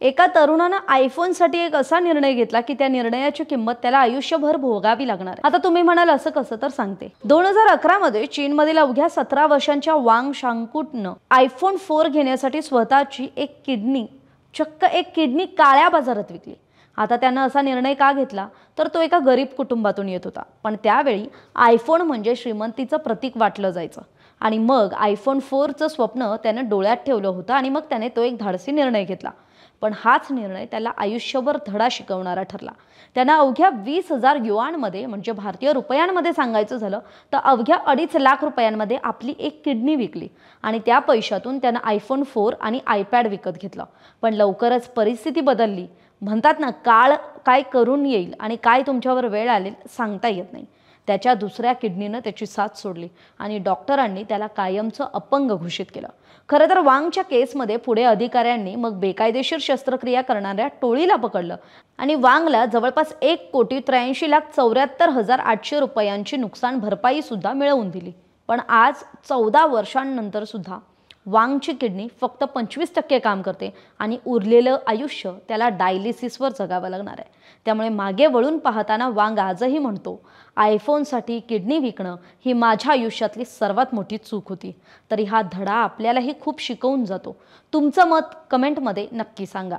एका तरुणानं आयफोनसाठी एक असा निर्णय घेतला की त्या निर्णयाची किंमत त्याला आयुष्यभर भोगावी लागणार आहे। आता तुम्ही म्हणाल असं कसं, तर सांगते। 2011 मध्ये चीनमधील अवघ्या 17 वर्षांच्या वांग शांगकुटनं आयफोन 4 घेण्यासाठी स्वतःची चक्क एक किडनी काळ्या बाजारात विकली। आता त्यानं असा निर्णय का घेतला, तर तो एका गरीब कुटुंबातून येत होता, पण त्यावेळी आयफोन म्हणजे श्रीमंतीचं प्रतीक वाटलं जायचं। आणि मग आयफोन 4 चं स्वप्न त्यानं डोळ्यात ठेवलं होतं आणि मग त्याने तो एक धाडसी निर्णय घेतला। पण हाच निर्णय त्याला आयुष्यभर धडा शिकवणारा ठरला। त्यानं अवघ्या 20,000 युआनमध्ये म्हणजे भारतीय रुपयांमध्ये सांगायचं झालं तर अवघ्या 2.5 लाख रुपयांमध्ये आपली एक किडनी विकली आणि त्या पैशातून त्यानं आयफोन 4 आणि आयपॅड विकत घेतला। पण लवकरच परिस्थिती बदलली। म्हणतात ना, काळ काय करून येईल आणि काय तुमच्यावर वेळ आलेल सांगता येत नाही। त्याच्या दुसऱ्या किडनीनं त्याची साथ सोडली आणि डॉक्टरांनी त्याला कायमचं अपंग घोषित केलं। खरं तर वांगच्या केसमध्ये पुढे अधिकाऱ्यांनी मग बेकायदेशीर शस्त्रक्रिया करणाऱ्या टोळीला पकडलं आणि वांगला जवळपास 1,83,74,800 रुपयांची नुकसान भरपाई सुद्धा मिळवून दिली। पण आज 14 वर्षांनंतर सुद्धा वांगची किडनी फक्त 25% काम करते आणि उरलेलं आयुष्य त्याला डायलिसिसवर जगावं लागणार आहे। त्यामुळे मागे वळून पाहताना वांग आजही म्हणतो, आयफोनसाठी किडनी विकणं ही माझ्या आयुष्यातली सर्वात मोठी चूक होती। तरी हा धडा आपल्यालाही खूप शिकवून जातो। तुमचं मत कमेंटमध्ये नक्की सांगा।